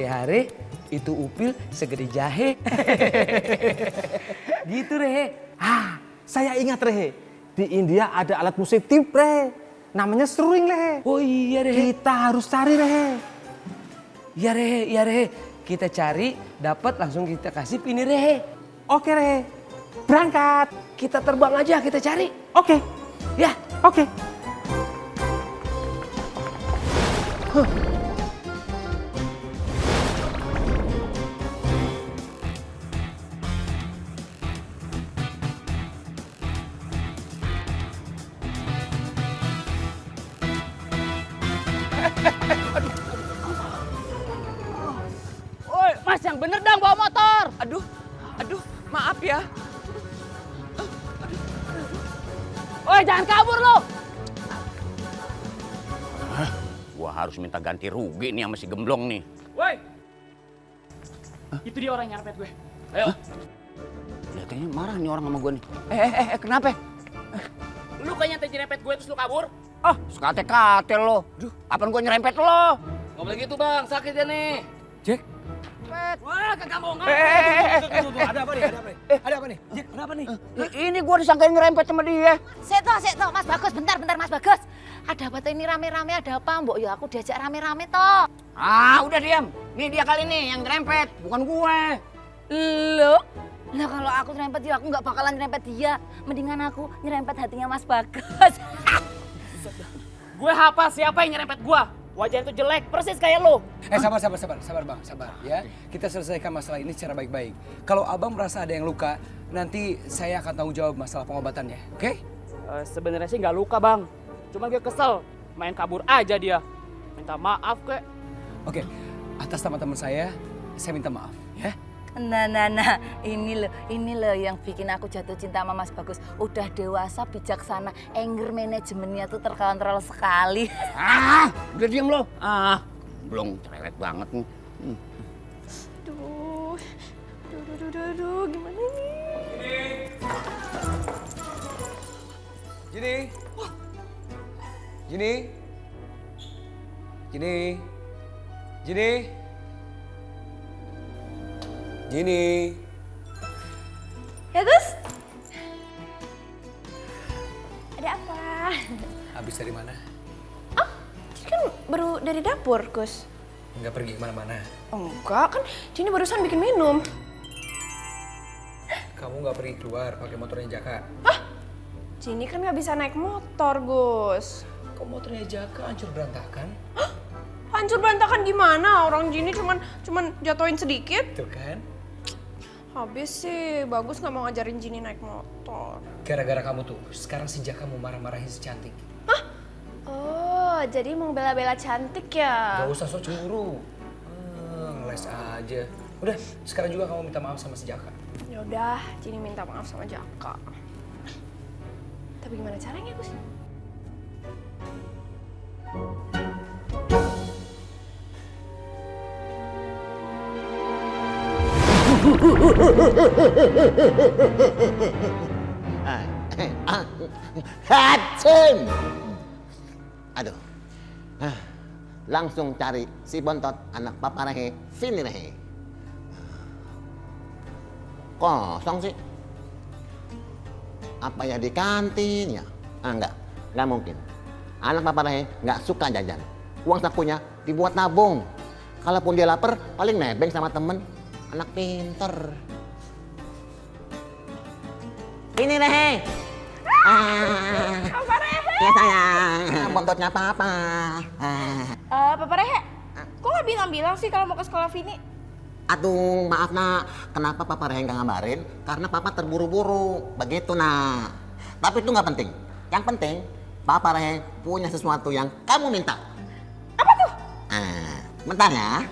hare, itu upil segede jahe. Gitu Rehe. Saya ingat Rehe. Di India ada alat musik tiup Rehe. Namanya seruling Rehe. Oh iya Rehe. Kita harus cari Rehe. Iya Rehe. Kita cari, dapat langsung kita kasih pini Rehe. Oke Rehe. Berangkat. Kita terbang aja, kita cari. Oke. Ya. Oke. Woi, Mas yang bener dong bawa motor. Aduh, maaf ya. Woi, jangan kabur lo. Gua harus minta ganti rugi nih sama si gemblong nih. Woi. Itu dia orang yang nyerempet gue. Ayo. Kayaknya marah nih orang sama gua nih. Kenapa? Lu kayaknya tadi nyerempet gue terus lu kabur. Sekate-kate lo. Apaan gua nyerempet lo? Gak boleh gitu bang, sakit ya nih. Jack. Wah, kagak bohong. Ada apa nih? Jack, kenapa nih? Ini gua disangkain nyerempet sama dia. Seto, Mas Bagus, bentar Mas Bagus. Ada apa tuh ini rame-rame, ada apa Mbok? Ya aku diajak rame-rame toh. Udah diam. Nih dia kali nih yang nyerempet, bukan gue. Loh? Lah kalau aku nyerempet ya aku nggak bakalan nyerempet dia. Mendingan aku nyerempet hatinya Mas Bagus. Gue hafal siapa yang nyerempet gue. Wajah itu jelek, persis kayak lu. Sabar bang, sabar ya. Kita selesaikan masalah ini secara baik-baik. Kalau abang merasa ada yang luka, nanti saya akan tanggung jawab masalah pengobatannya, oke? Sebenarnya sih nggak luka bang, cuma gue kesel, main kabur aja dia. Minta maaf kek. Oke, atas nama teman saya minta maaf ya. Nah, ini loh yang bikin aku jatuh cinta sama Mas Bagus. Udah dewasa, bijaksana, anger manajemennya tuh terkontrol sekali. Udah diam lo. Belum cerewet banget nih. Aduh, gimana nih? Gini. Gini. Gini. Gini. Gini. Ya Gus? Ada apa? Habis dari mana? Ini kan baru dari dapur, Gus. Nggak pergi kemana-mana. Enggak, kan Jini barusan bikin minum. Kamu nggak pergi keluar pakai motornya Jaka. Jini kan nggak bisa naik motor, Gus. Kok motornya Jaka hancur berantakan? Hancur berantakan gimana? Orang Jini cuman jatuhin sedikit. Tuh kan? Habis sih, Bagus nggak mau ngajarin Jini naik motor. Gara-gara kamu tuh, sekarang si Jaka mau marah-marahin si Cantik. Oh, jadi mau bela-bela cantik ya? Gak usah sok cemburu. Ngeles aja. Udah, sekarang juga kamu minta maaf sama si Jaka. Ya udah, Jini minta maaf sama Jaka. Tapi gimana caranya, Gus? Hacen! Aduh. Langsung cari si bontot anak Papa Rehe, Vini Rehe. Kosong sih. Apa ya di kantin ya? Enggak mungkin. Anak Papa Rehe nggak suka jajan. Uang sakunya dibuat nabung. Kalaupun dia lapar, paling nebeng sama temen. Anak pinter. Ini Rehe. Papa Rehe! Ya sayang, bontotnya Papa. Papa Rehe, kok nggak bilang-bilang sih kalau mau ke sekolah Vini? Aduh, maaf nak, kenapa Papa Rehe nggak ngabarin? Karena Papa terburu-buru, begitu nak. Tapi itu nggak penting. Yang penting, Papa Rehe punya sesuatu yang kamu minta. Apa tuh? Bentar ya.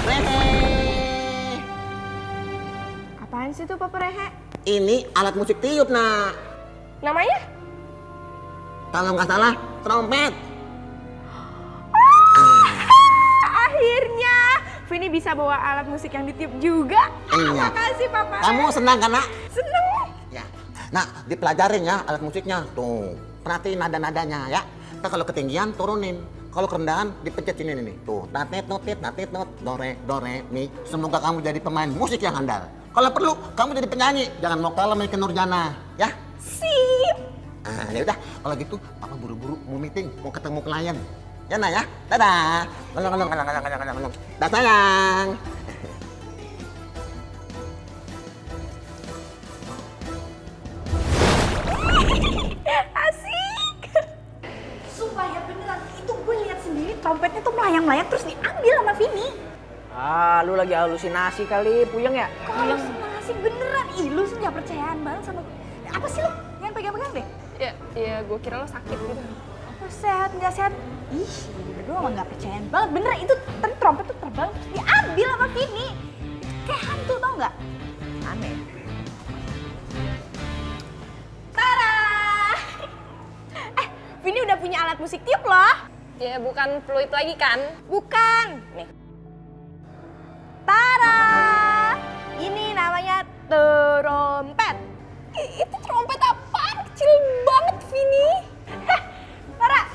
Rehe. Apaan sih tuh Papa Rehe? Ini alat musik tiup nak. Namanya? Kalau nggak salah, trompet. Akhirnya Vini bisa bawa alat musik yang ditiup juga. Iya. Makasih Papa. Kamu senang kan nak? Seneng. Ya. Nah, dipelajarin ya alat musiknya. Tuh, perhatiin nada-nadanya ya. Ntar kalau ketinggian turunin. Kalau kerendahan dipencet sini nih. Tuh, natit notit, do re mi. Semoga kamu jadi pemain musik yang handal. Kalau perlu kamu jadi penyanyi, jangan mau kalah main ke Nurjana, ya? Sip. Ya udah, kalau gitu Papa buru-buru mau meeting, mau ketemu klien. Ya nak ya, dadah. Ngolong. Dah sayang. Asik. Sumpah ya beneran, itu gue lihat sendiri trompetnya tuh melayang-layang terus diambil sama Vini. Lu lagi halusinasi kali, puyeng ya? Kok halusinasi beneran? Ih, lu sih nggak percayaan banget sama gue. Apa sih lu? Yang pegang-pegang deh. Ya, gue kira lo sakit gitu. Apa sehat nggak sehat? Ih, berdua mah nggak percayaan banget. Beneran itu tadi trompet tuh terbang terus diambil sama Vini. Kayak hantu tau nggak? Aneh. Tara! Vini udah punya alat musik tiup loh. Ya, bukan fluid lagi kan? Bukan. Nih. Tara! Ini namanya trompet. Itu trompet apaan? Kecil banget, Vini. Tara,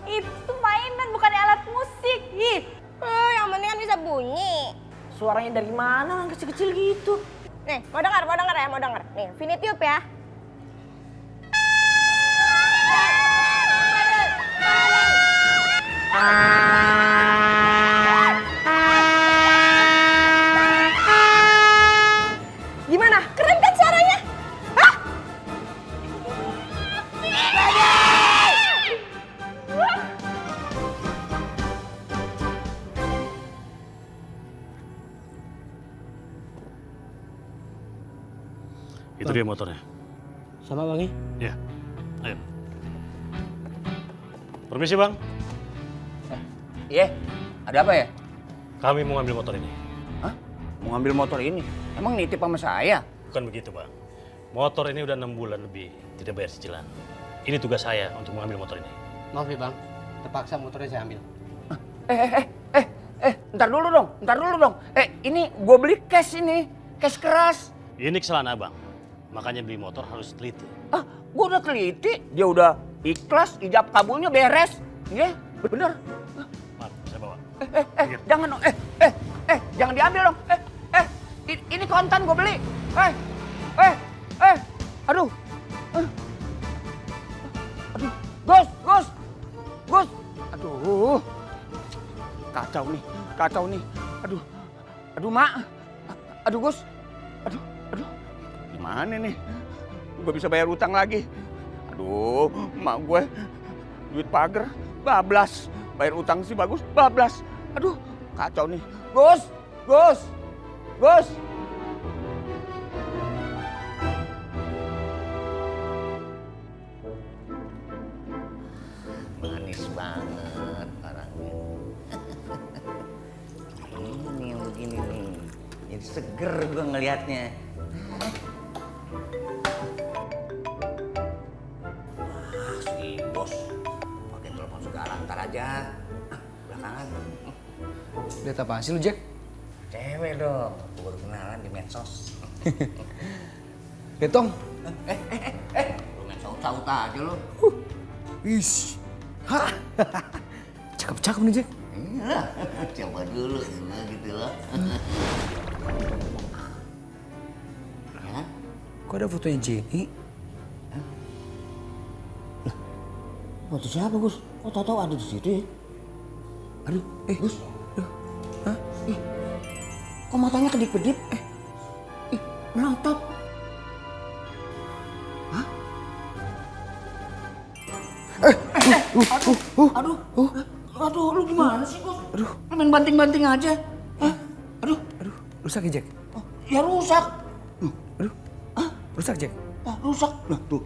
itu mainan bukan alat musik. Ih. Yang penting kan bisa bunyi. Suaranya dari mana yang kecil-kecil gitu? Nih, mau denger ya, mau denger. Nih, Vini tiup ya. Gimana? Keren kan caranya? Hah? Itu dia motornya. Sama Bang Ya, ayo. Permisi Bang, Iya, ada apa ya? kami mau ngambil motor ini. Hah? mau ngambil motor ini. Emang nitip sama saya? Bukan begitu, Bang. Motor ini udah 6 bulan lebih tidak bayar cicilan. Ini tugas saya untuk mengambil motor ini. Maaf ya bang, terpaksa motornya saya ambil. Ntar dulu dong. Ini gue beli cash ini, cash keras. Ini kesalahan Abang. Makanya beli motor harus teliti. Gue udah teliti, dia udah ikhlas, ijab kabulnya beres. Iya, bener. Maaf, saya bawa. Jangan dong, jangan diambil dong. Ini kontan gue beli. Aduh. Gus. Aduh. Kacau nih. Aduh, Mak. Aduh, Gus. Aduh. Gimana nih? Gue bisa bayar utang lagi. Aduh, Mak gue. Duit pagar, bablas. Bayar utang sih bagus, bablas. Aduh, kacau nih. Gus. Manis banget orangnya. Ini yang begini nih. Jadi seger gue ngelihatnya. Si bos pakai telepon segala, ntar aja. Belakangan. Lihat apa sih lu, Jack? Cewek dong, gue baru kenalan di medsos. Betong. Lu main saut-saut aja lu. Ish. Hah? Cakep nih, Jack. Iya, coba dulu gitu loh. Ya? Kok ada fotonya Jenny? Foto siapa, Gus? Kok tahu ada di situ ya? Aduh, Gus. Hah? Kok matanya kedip-kedip? Melotot. Hah? Aduh, lu gimana sih, Gus? Aduh. Main banting-banting aja. Aduh. Rusak ya, Jack? Ya rusak. Rusak, Jack? Rusak. Nah, tuh.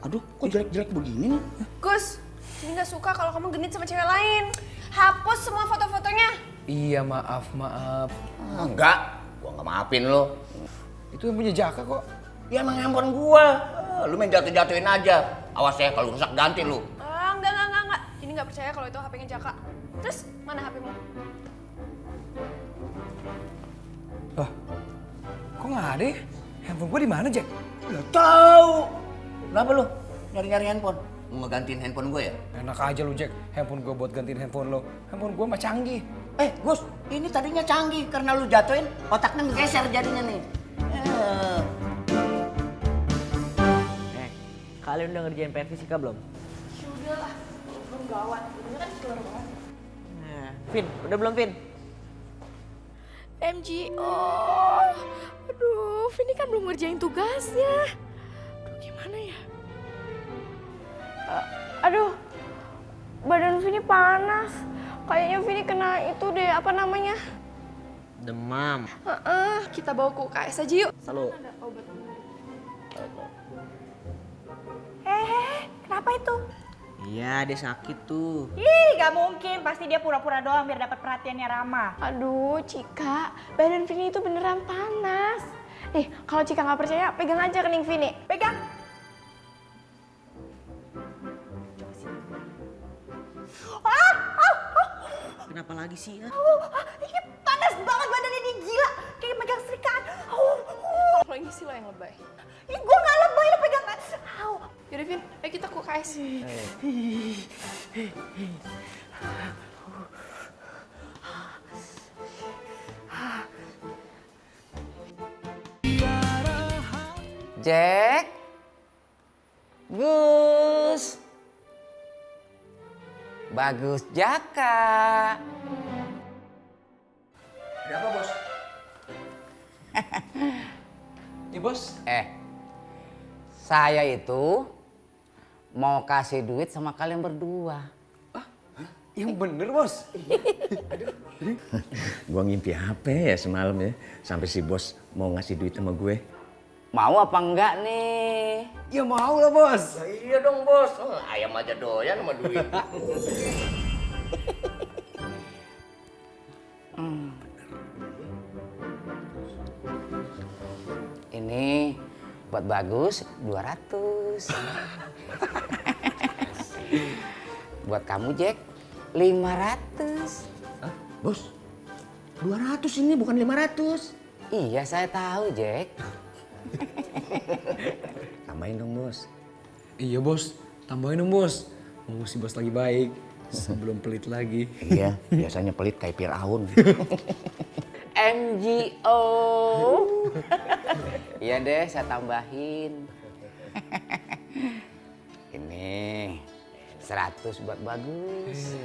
Aduh, kok jelek-jelek begini nih? Gus, Vini nggak suka kalau kamu genit sama cewek lain. Hapus semua foto-fotonya. Iya, maaf. Enggak, gua nggak maafin lo. Itu yang punya Jaka kok. Ya emang handphone gua. Lu main jatuh-jatuhin aja. Awas ya kalau rusak ganti lu. Enggak. Ini nggak percaya kalau itu HP-nya Jaka. Terus mana HP-mu? Lah, kok nggak ada ya? Handphone gua di mana, Jack? Udah tahu. Kenapa lu nyari-nyari handphone? Mau ngegantiin handphone gua ya? Enak aja lu, Jack. Handphone gua buat gantiin handphone lo. Handphone gua mah canggih. Gus, ini tadinya canggih karena lu jatuhin otaknya ngegeser jadinya nih. Kalian udah ngerjain PR fisika belum? Ya udahlah, belum gawat. Ini kan keluar banget. Nah, Vin, udah belum Vin? MGO. Aduh, Vini kan belum ngerjain tugasnya. Aduh, gimana ya? Aduh, badan Vini panas. Kayaknya Vini kena itu deh, apa namanya? Demam. Kita bawa ke UKS aja yuk. Selalu. Ada obat. Kenapa itu? Iya, dia sakit tuh. Ih, gak mungkin. Pasti dia pura-pura doang biar dapat perhatiannya Rama. Aduh, Cika, badan Vini itu beneran panas. Nih, kalau Cika nggak percaya, pegang aja kening Vini. Pegang. Kenapa lagi sih ya? Ini panas banget badannya dia, gila. Kayak megang serikaan. Kalau ini sih lo yang lebay. Ih, gue gak lebay, lo pegang. Yaudah, Vin, ayo kita ke UKS. Jack. Gus. Bagus Jaka. Ada apa, Bos? Nih, Bos. Saya itu mau kasih duit sama kalian berdua. Yang bener, Bos. Gua ngimpi apa ya semalam ya, sampai si bos mau ngasih duit sama gue. Mau apa enggak nih? Ya mau lah, Bos. Iya dong, Bos. Ayam aja doyan sama duit. buat Bagus 200. Buat kamu Jack 500. Hah, Bos? 200 ini bukan 500. Iya saya tahu Jack. Tambahin dong Bos. Iya bos, tambahin dong bos. Mau si bos lagi baik, sebelum pelit lagi. Iya, biasanya pelit kayak Firaun. MGO. Iya deh, saya tambahin. Ini 100 buat Bagus.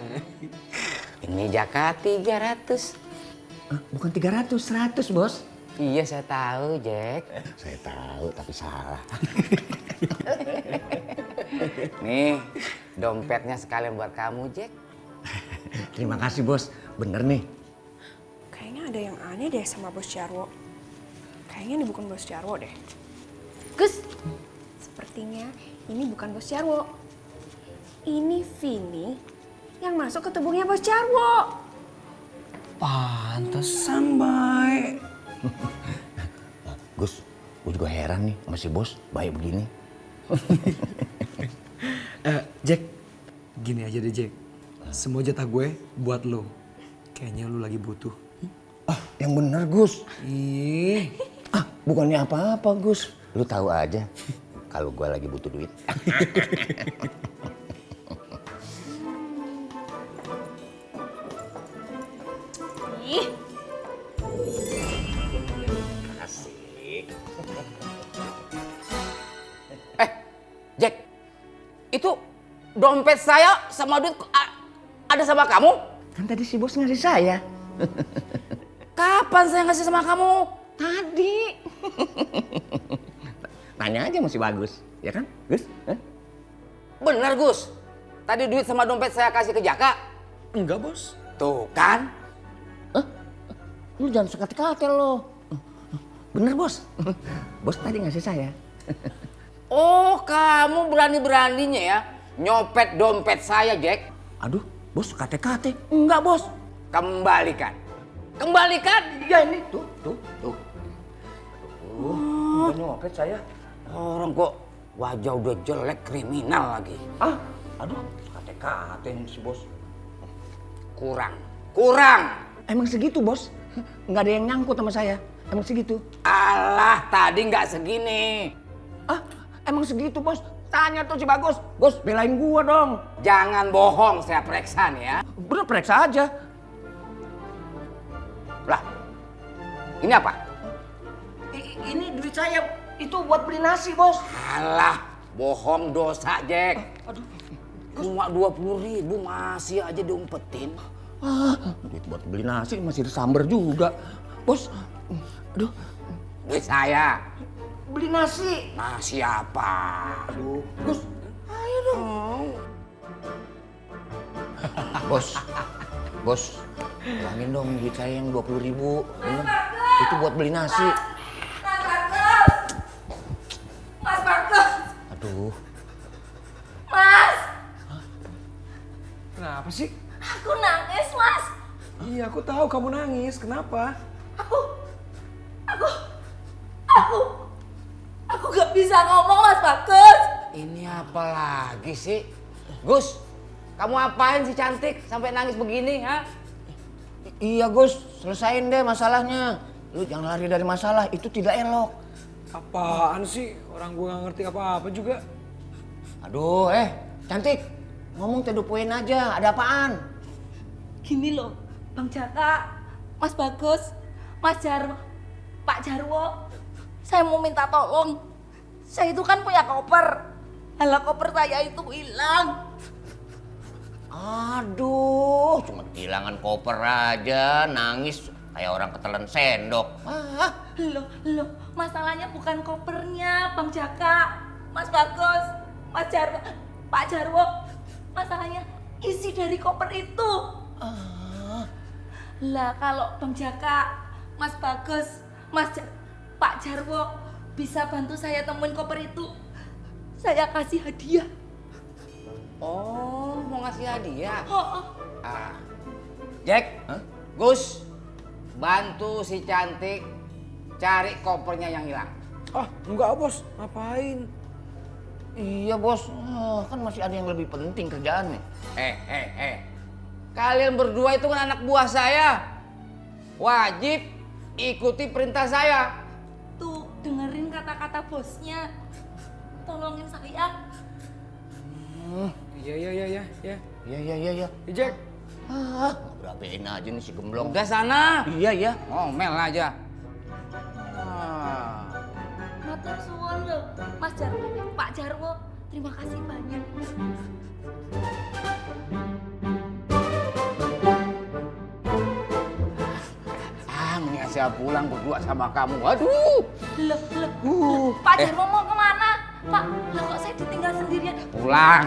Ini Jaka 300. Bukan 300, 100 Bos. Iya saya tahu Jack. Saya tahu tapi salah. Nih, dompetnya sekalian buat kamu Jack. Terima kasih Bos, bener nih. Kayaknya ada yang aneh deh sama Bos Jarwo. Kayaknya ini bukan Bos Jarwo deh. Gus, Sepertinya ini bukan Bos Jarwo. Ini Vini yang masuk ke tubuhnya Bos Jarwo. Pantesan baik. Gus, gue juga heran nih sama si Bos baik begini. Jack, gini aja deh Jack. Semua jatah gue buat lo. Kayaknya lo lagi butuh. Yang bener Gus. Ih, Bukannya apa-apa Gus. Lu tahu aja kalau gue lagi butuh duit. Ih, Asik. Jack, itu dompet saya sama duit ada sama kamu? Kan tadi si Bos ngasih saya. Kapan saya ngasih sama kamu? Tadi. Tanya aja masih Bagus, ya kan Gus? Hah? Bener Gus. Tadi duit sama dompet saya kasih ke Jaka. enggak bos. Tuh kan? Lu jangan suka katel lo. Bener Bos. Bos tadi ngasih saya. Oh, kamu berani-beraninya ya nyopet dompet saya, Jack. Aduh, Bos kate-kate. Enggak Bos. Kembalikan. Kembalikan. Ya ini tuh. Bukan nyopet saya. Orang kok wajah udah jelek kriminal lagi. Aduh, Kate-kate si Bos. Kurang. emang segitu Bos? Nggak ada yang nyangkut sama saya. Emang segitu? Alah, tadi nggak segini. Emang segitu Bos? Tanya tuh si Bagus. Bos, belain gua dong. Jangan bohong, saya periksa nih ya. Bener, periksa aja. Lah, ini apa? Ini duit saya. Itu buat beli nasi Bos. Alah, bohong dosa, Jack. Cuma 20.000 masih aja diumpetin. Duit buat beli nasi masih disamber juga. Bos, aduh. Duit saya. Beli nasi. Nasi apa? Aduh, Bos. Ayo dong. Bos, ulangin dong duit saya yang 20.000. Itu buat beli nasi. Mas Bagus. Aduh. Mas, Kenapa sih? aku nangis Mas. Iya, aku tahu kamu nangis. Kenapa? Aku gak bisa ngomong Mas Bagus. Ini apa lagi sih? Gus, kamu apain sih cantik sampai nangis begini, ha? Iya Gus, selesain deh masalahnya. Lu jangan lari dari masalah, itu tidak elok. Apaan sih? Orang gue gak ngerti apa-apa juga. Aduh, cantik. Ngomong to the point aja, ada apaan? Gini loh, Bang Jaka, Mas Bagus, Mas Jarwo, Pak Jarwo. Saya mau minta tolong. Saya itu kan punya koper. Halah koper saya itu hilang. Aduh, cuma kehilangan koper aja, nangis kayak orang ketelan sendok. Loh, masalahnya bukan kopernya, Bang Jaka, Mas Bagus, Mas Jarwo, Pak Jarwo. Masalahnya isi dari koper itu. Lah kalau Bang Jaka, Mas Bagus, Pak Jarwo bisa bantu saya temuin koper itu, saya kasih hadiah. Oh, mau ngasih hadiah? Oh. Jack, Gus, bantu si cantik cari kopernya yang hilang. Ah, enggak bos, ngapain? Iya bos, kan masih ada yang lebih penting kerjaan nih. Kalian berdua itu kan anak buah saya. Wajib ikuti perintah saya. Tuh, dengerin kata-kata bosnya. Tolongin saya. Iya. Iya. Jack. Berabein aja nih si gemblong. Udah sana. Iya. Ngomel aja. Matur suwun loh, Mas Jarwo, Pak Jarwo. Terima kasih banyak. Mendingan saya pulang berdua sama kamu. Waduh. Loh. Pak Jarwo mau kemana? Pak, lah kok saya ditinggal sendirian? Pulang.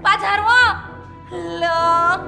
Pak Jarwo. Loh,